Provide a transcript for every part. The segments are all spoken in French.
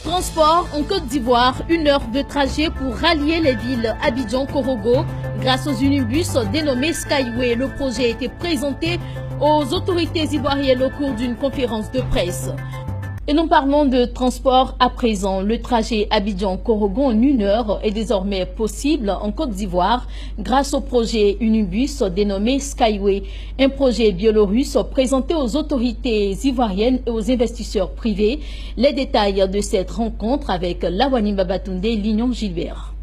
Transport en Côte d'Ivoire, 1 heure de trajet pour rallier les villes Abidjan-Korogo grâce aux unibus dénommés Skyway. Le projet a été présenté aux autorités ivoiriennes au cours d'une conférence de presse. Et nous parlons de transport à présent. Le trajet Abidjan-Korogo en 1 heure est désormais possible en Côte d'Ivoire grâce au projet Unibus dénommé Skyway, un projet biélorusse présenté aux autorités ivoiriennes et aux investisseurs privés. Les détails de cette rencontre avec Lawani Babatunde et Lignon Gilbert.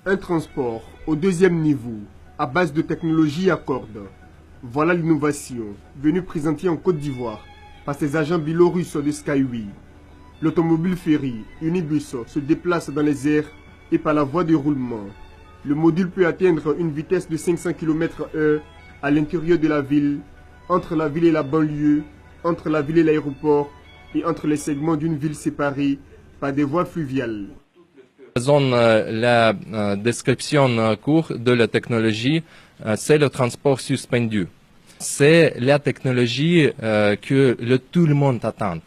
Un transport au 2e niveau à base de technologie à cordes. Voilà l'innovation venue présenter en Côte d'Ivoire par ces agents biélorusses de Skyway. L'automobile ferry Unibus se déplace dans les airs et par la voie de roulement. Le module peut atteindre une vitesse de 500 km/h à l'intérieur de la ville, entre la ville et la banlieue, entre la ville et l'aéroport et entre les segments d'une ville séparée par des voies fluviales. La description courte de la technologie, c'est le transport suspendu. C'est la technologie que tout le monde attend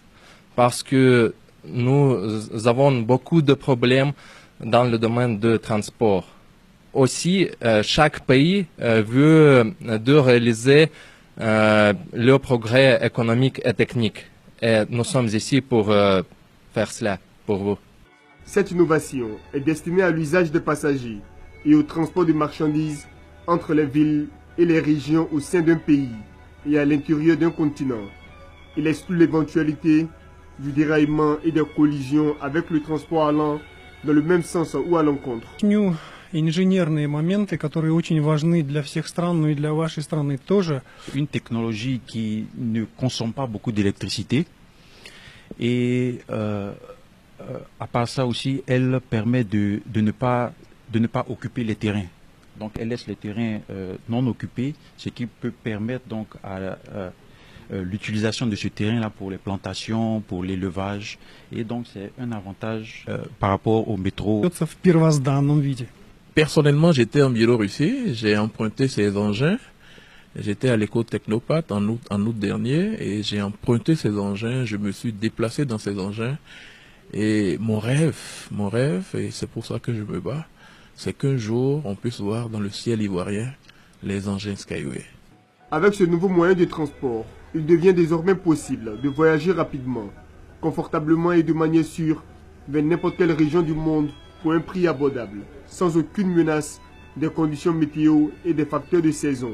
parce que nous avons beaucoup de problèmes dans le domaine du transport. Aussi, chaque pays veut réaliser le progrès économique et technique. Et nous sommes ici pour faire cela pour vous. Cette innovation est destinée à l'usage des passagers et au transport de marchandises entre les villes et les régions au sein d'un pays et à l'intérieur d'un continent. Il exclut l'éventualité du déraillement et des collisions avec le transport allant dans le même sens ou à l'encontre. Инженерные моменты, которые очень важны для всех стран, но и для вашей страны тоже. Une technologie qui ne consomme pas beaucoup d'électricité et à part ça aussi, elle permet de ne pas occuper les terrains. Donc elle laisse les terrains non occupés, ce qui peut permettre donc à l'utilisation de ce terrain-là pour les plantations, pour l'élevage. Et donc c'est un avantage par rapport au métro. Personnellement, j'étais en Biélorussie, j'ai emprunté ces engins. J'étais à l'école Technopathe en août dernier et j'ai emprunté ces engins, je me suis déplacé dans ces engins. Et mon rêve, et c'est pour ça que je me bats, c'est qu'un jour, on puisse voir dans le ciel ivoirien les engins Skyway. Avec ce nouveau moyen de transport, il devient désormais possible de voyager rapidement, confortablement et de manière sûre vers n'importe quelle région du monde pour un prix abordable, sans aucune menace des conditions météo et des facteurs de saison.